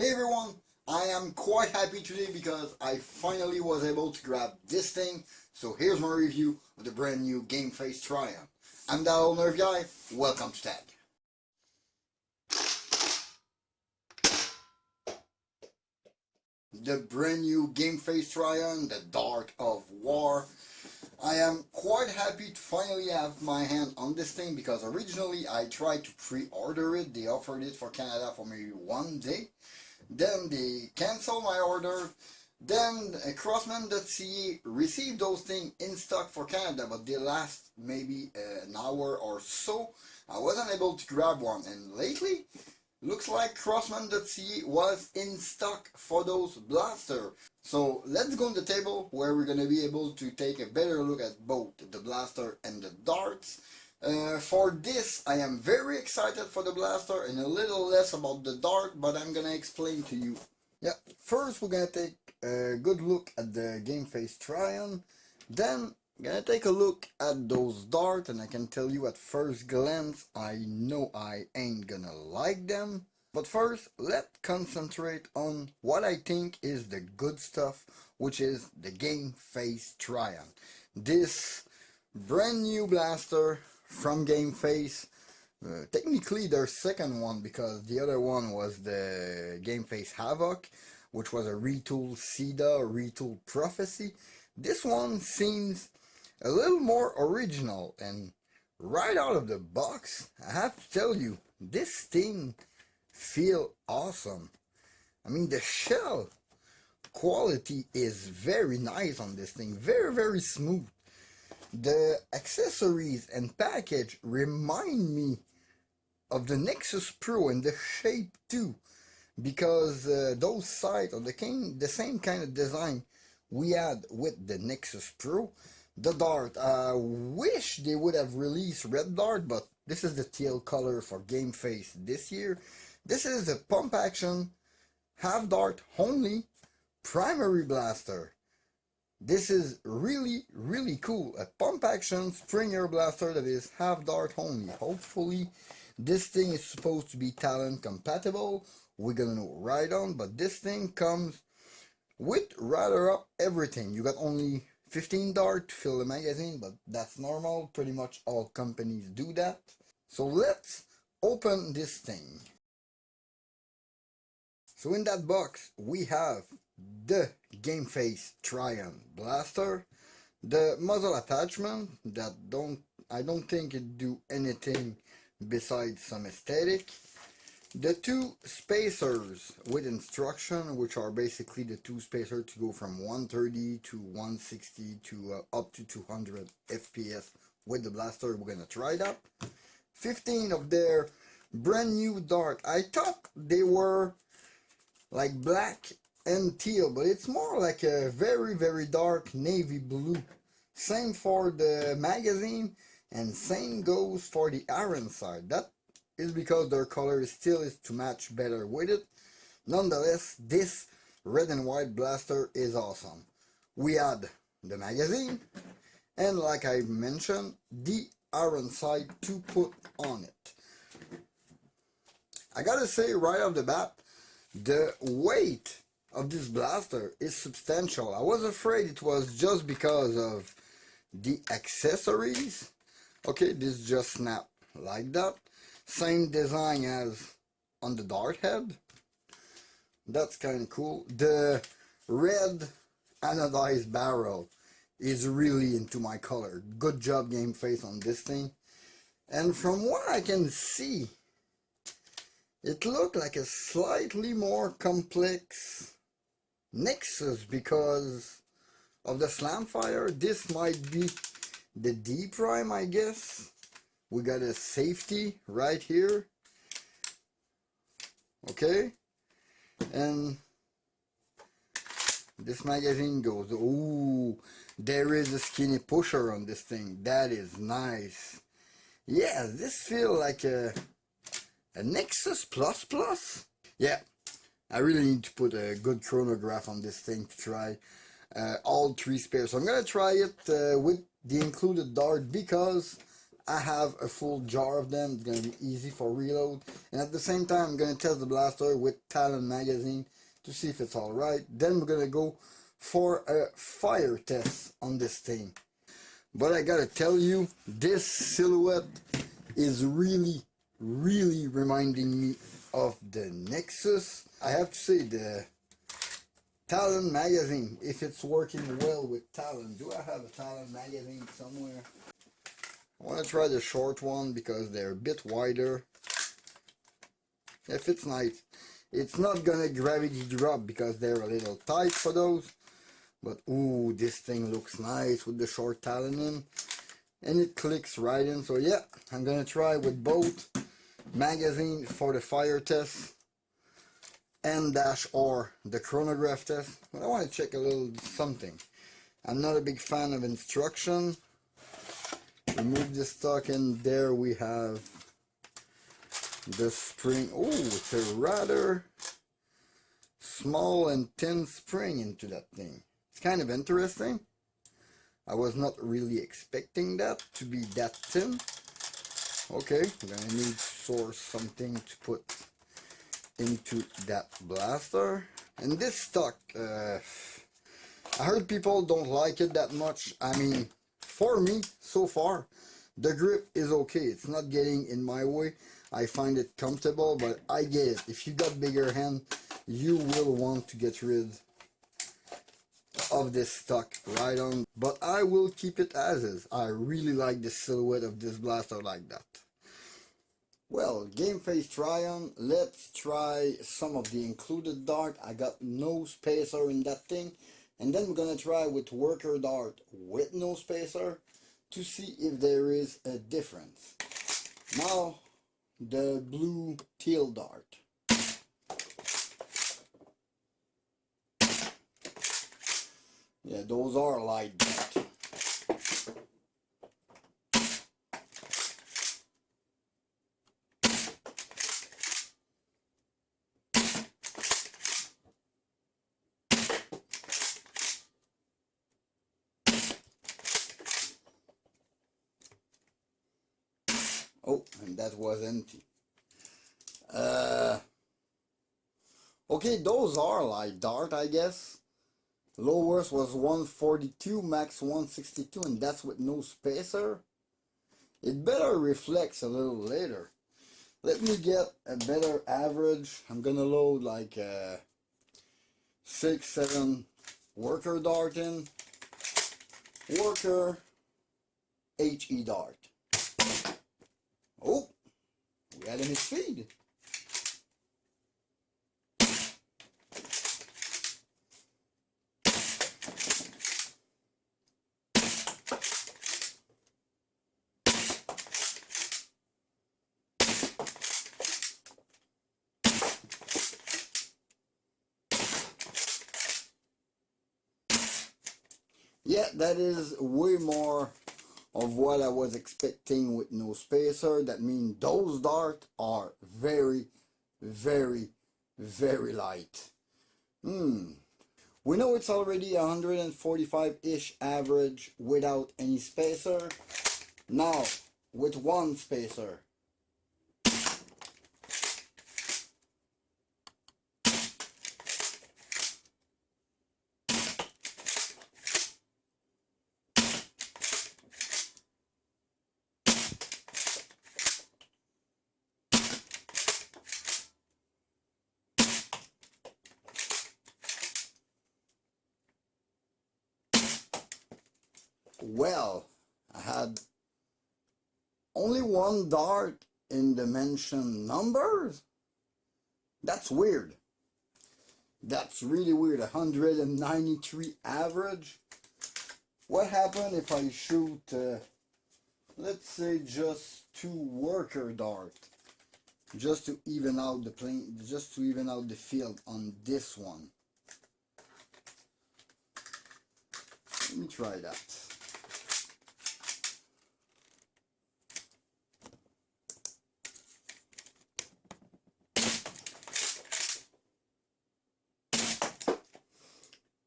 Hey everyone, I am quite happy today because I finally was able to grab this thing. So here's my review of the brand new gameface Trion. I'm that old nerf guy, welcome to Tag. The brand new gameface Trion, the Dart of War. I am quite happy to finally have my hand on this thing because originally I tried to pre-order it. They offered it for Canada for maybe one day. Then they canceled my order. Then Crossman.ca received those things in stock for Canada, but they last maybe an hour or so. I wasn't able to grab one, and lately looks like Crossman.ca was in stock for those blasters. So let's go on the table where we're going to be able to take a better look at both the blaster and the darts. For this, I am very excited for the blaster and a little less about the dart, but I'm going to explain to you. Yeah, first we're going to take a good look at the gameface Trion. Then I'm going to take a look at those darts, and I can tell you at first glance, I know I ain't going to like them. But first, let's concentrate on what I think is the good stuff, which is the gameface Trion. This brand new blaster from gameface, technically their second one because the other one was the gameface Havoc, which was a retool SIDA, retool Prophecy. This one seems a little more original, and right out of the box, I have to tell you, this thing feel awesome. I mean, the shell quality is very nice on this thing, very smooth. The accessories and package remind me of the Nexus Pro and the shape too, because those sides are the same kind of design we had with the Nexus Pro. The dart, I wish they would have released red dart, but this is the teal color for gameface this year. This is a pump action, half dart only, primary blaster. This is really cool. A pump action spring air blaster that is half dart only. Hopefully this thing is supposed to be talent compatible. We're gonna know right on, but this thing comes with rather up everything. You got only 15 dart to fill the magazine, but that's normal. Pretty much all companies do that. So let's open this thing. So in that box we have the gameface Trion blaster, the muzzle attachment that I don't think it do anything besides some aesthetic, the two spacers with instruction, which are basically the two spacers to go from 130 to 160 to up to 200 FPS with the blaster. We're gonna try that. 15 of their brand new dart. I thought they were like black and teal, but it's more like a very dark navy blue. Same for the magazine, and same goes for the iron side. That is because their color still is to match better with it. Nonetheless, this red and white blaster is awesome. We had the magazine, and like I mentioned, the iron side to put on it. I gotta say right off the bat, the weight of this blaster is substantial. I was afraid it was just because of the accessories. Okay, this just snap like that. Same design as on the dart head. That's kind of cool. The red anodized barrel is really into my color. Good job gameface on this thing. And from what I can see, it looked like a slightly more complex Nexus because of the slam fire. This might be the D prime, I guess. We got a safety right here. Okay. And this magazine goes, ooh, there is a skinny pusher on this thing. That is nice. Yeah, this feels like a Nexus Plus Plus? Yeah, I really need to put a good chronograph on this thing to try all three spares. So I'm going to try it with the included dart because I have a full jar of them. It's going to be easy for reload. And at the same time, I'm going to test the blaster with Talon magazine to see if it's alright. Then we're going to go for a fire test on this thing. But I got to tell you, this silhouette is really reminding me of the Nexus. I have to say, the Talon magazine, if it's working well with Talon. Do I have a Talon magazine somewhere? I want to try the short one because they're a bit wider. It fits nice. It's not gonna gravity drop because they're a little tight for those. But ooh, this thing looks nice with the short Talon in. And it clicks right in. So yeah, I'm gonna try with both magazine for the fire test and or the chronograph test. But I want to check a little something. I'm not a big fan of instruction. Remove the stock, and there we have the spring. Oh, it's a rather small and thin spring into that thing. It's kind of interesting. I was not really expecting that to be that thin. Okay, I'm gonna need to source something to put into that blaster. And this stock, I heard people don't like it that much. I mean, for me, so far, the grip is okay. It's not getting in my way. I find it comfortable, but I get it. If you got bigger hand, you will want to get rid of this stock right on. But I will keep it as is. I really like the silhouette of this blaster like that. Well, gameface Trion, let's try some of the included dart. I got no spacer in that thing. And then we're going to try with worker dart with no spacer to see if there is a difference. Now, the blue teal dart. Yeah, those are light dart. Oh, and that was empty. Okay, those are light dart, I guess. Lowest was 142, max 162, and that's with no spacer. It better reflects a little later. Let me get a better average. I'm gonna load like 6, 7 worker dart in. Worker HE dart. Oh, we had a misfeed. Yeah, that is way more of what I was expecting with no spacer. That means those darts are very light. We know it's already 145-ish average without any spacer. Now, with one spacer. Well, I had only one dart in dimension numbers. That's weird. That's really weird. 193 average. What happened if I shoot, let's say, just 2 worker dart, just to even out the plane, just to even out the field on this one? Let me try that.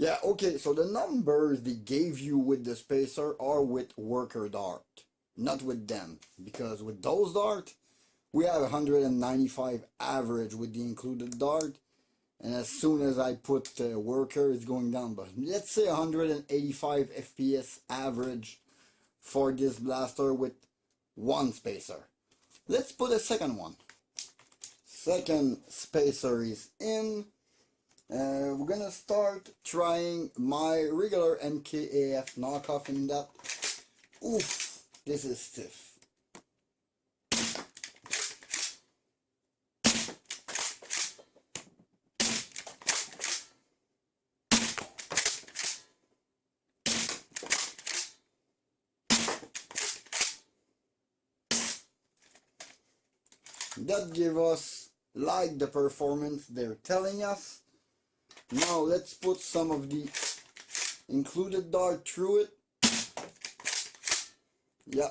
Yeah, okay, so the numbers they gave you with the spacer are with worker dart. not with them, because with those dart, we have 195 average with the included dart, and as soon as I put worker, it's going down, but let's say 185 FPS average for this blaster with one spacer. Let's put a second one. Second spacer is in. We're gonna start trying my regular MKAF knockoff in that. Oof, this is stiff. That give us like the performance they're telling us. Now let's put some of the included dart through it. Yeah.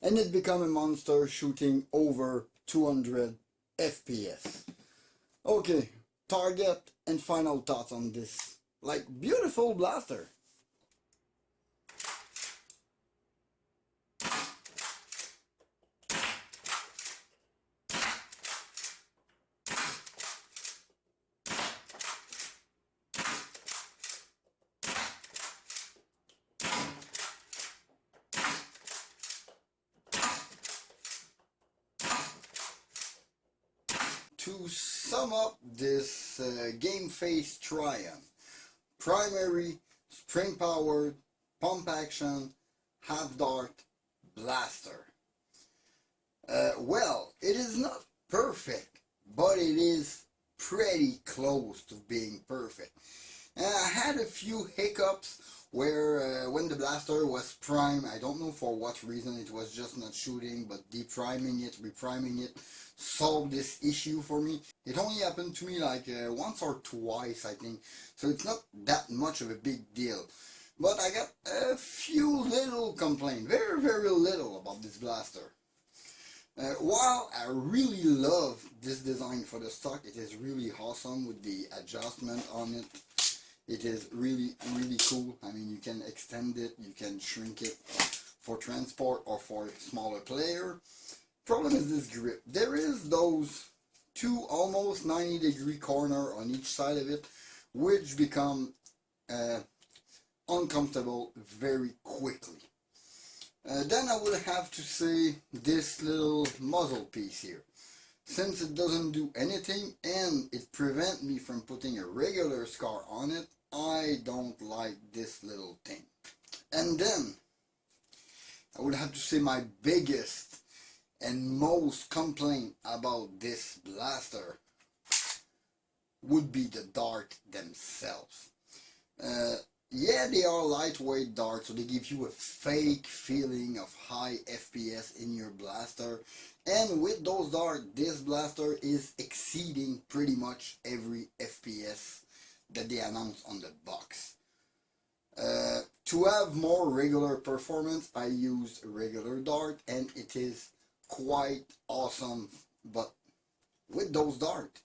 And it become a monster shooting over 200 FPS. Okay, target and final thoughts on this like beautiful blaster. To sum up this gameface Trion, primary, spring powered, pump action, half dart, blaster. Well, it is not perfect, but it is pretty close to being perfect. I had a few hiccups where when the blaster was primed, I don't know for what reason, it was just not shooting, but depriming it, repriming it solved this issue for me. It only happened to me like once or twice, I think, so it's not that much of a big deal. But I got a few little complaints, very little about this blaster. While I really love this design for the stock, it is really awesome with the adjustment on it. It is really cool. I mean, you can extend it, you can shrink it for transport or for smaller player. Problem is this grip. There is those two almost 90-degree corner on each side of it, which become uncomfortable very quickly. Then I would have to say this little muzzle piece here. Since it doesn't do anything and it prevents me from putting a regular scar on it, I don't like this little thing. And then I would have to say my biggest and most complaint about this blaster would be the dart themselves. Yeah, they are lightweight darts, so they give you a fake feeling of high FPS in your blaster. And with those darts, this blaster is exceeding pretty much every FPS that they announce on the box. To have more regular performance, I used regular dart, and it is quite awesome. But with those darts,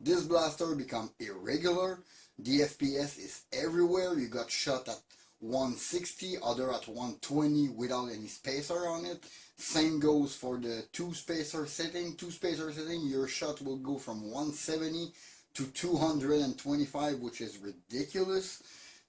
this blaster become irregular. The FPS is everywhere. You got shot at 160, other at 120 without any spacer on it. Same goes for the two spacer setting. Two spacer setting, your shot will go from 170 to 225, which is ridiculous.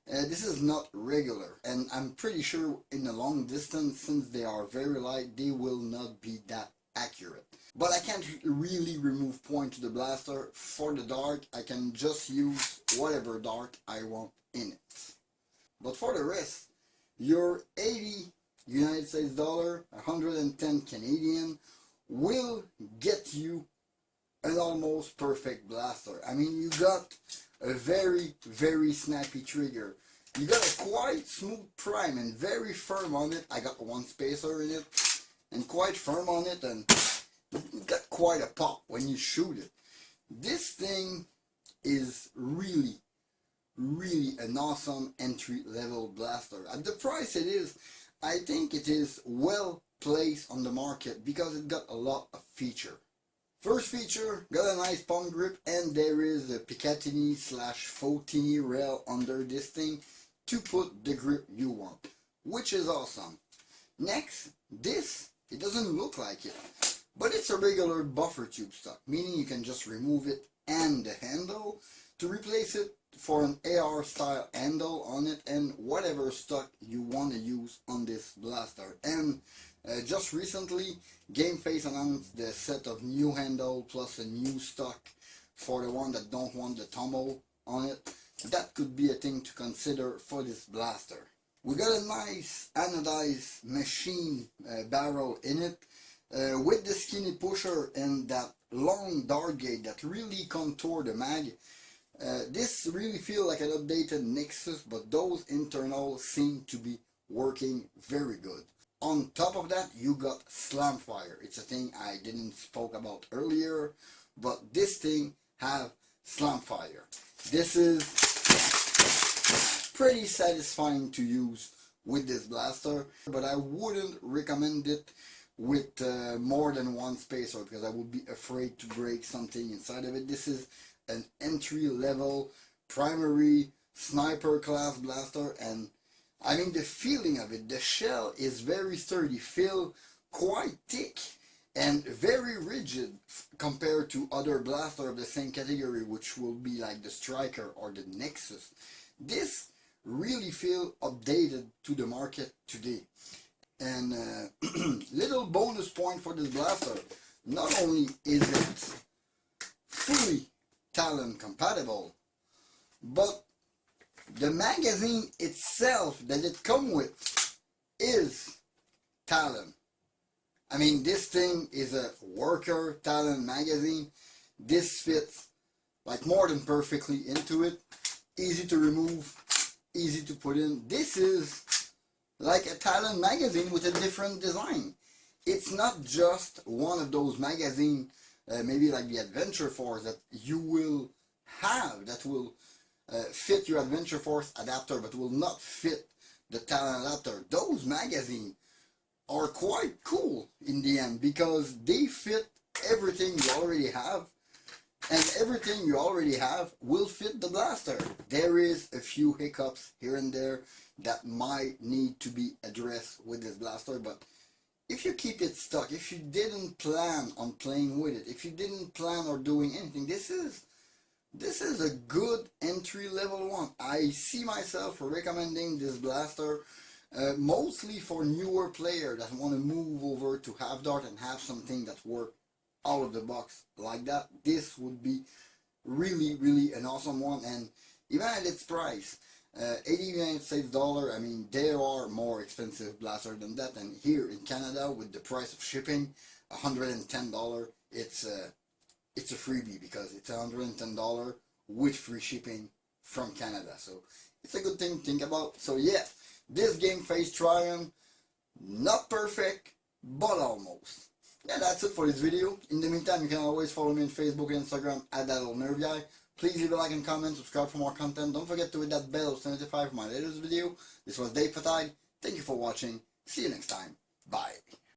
This is not regular, and I'm pretty sure in the long distance, since they are very light, they will not be that accurate. But I can't really remove point to the blaster. For the dart, I can just use whatever dart I want in it. But for the rest, your 80 United States dollar, 110 Canadian, will get you an almost perfect blaster. I mean, you got a very snappy trigger. You got a quite smooth prime and very firm on it. I got one spacer in it and quite firm on it, and you got quite a pop when you shoot it. This thing is really an awesome entry-level blaster. At the price it is, I think it is well placed on the market because it got a lot of feature. First feature, got a nice palm grip, and there is a Picatinny / Fautini rail under this thing to put the grip you want, which is awesome. Next, this, it doesn't look like it, but it's a regular buffer tube stock, meaning you can just remove it and the handle to replace it for an AR style handle on it and whatever stock you want to use on this blaster. And just recently, Gameface announced the set of new handle plus a new stock for the one that don't want the tumble on it. That could be a thing to consider for this blaster. We got a nice anodized machine barrel in it with the skinny pusher and that long dart gate that really contour the mag. This really feels like an updated Nexus, but those internals seem to be working very good. On top of that, you got slam fire. It's a thing I didn't spoke about earlier, but this thing have slam fire. This is pretty satisfying to use with this blaster, but I wouldn't recommend it with more than one spacer because I would be afraid to break something inside of it. This is an entry level primary sniper class blaster, and I mean the feeling of it, the shell is very sturdy, feel quite thick and very rigid compared to other blasters of the same category, which will be like the Striker or the Nexus. This really feel updated to the market today. And little bonus point for this blaster, not only is it fully Talon compatible, but the magazine itself that it comes with is Talon. I mean, this thing is a worker Talon magazine. This fits like more than perfectly into it. Easy to remove, easy to put in. This is like a Talon magazine with a different design. It's not just one of those magazines, maybe like the Adventure Force that you will have, that will fit your Adventure Force adapter but will not fit the Talon adapter. Those magazines are quite cool in the end because they fit everything you already have, and everything you already have will fit the blaster. There is a few hiccups here and there that might need to be addressed with this blaster, but if you keep it stuck, if you didn't plan on playing with it, if you didn't plan on doing anything, this is a good entry level one. I see myself recommending this blaster mostly for newer players that want to move over to half dart and have something that works out of the box like that. This would be really an awesome one, and even at its price, 80 United States dollar, I mean, there are more expensive blasters than that, and here in Canada with the price of shipping, $110, it's a freebie because it's $110 with free shipping from Canada. So it's a good thing to think about. So yeah, this Gameface Trion, not perfect, but almost. Yeah, that's it for this video. In the meantime, you can always follow me on Facebook and Instagram at @nerfguy. Please leave a like and comment, subscribe for more content. Don't forget to hit that bell to notify for my latest video. This was Dave Fatag. Thank you for watching. See you next time. Bye.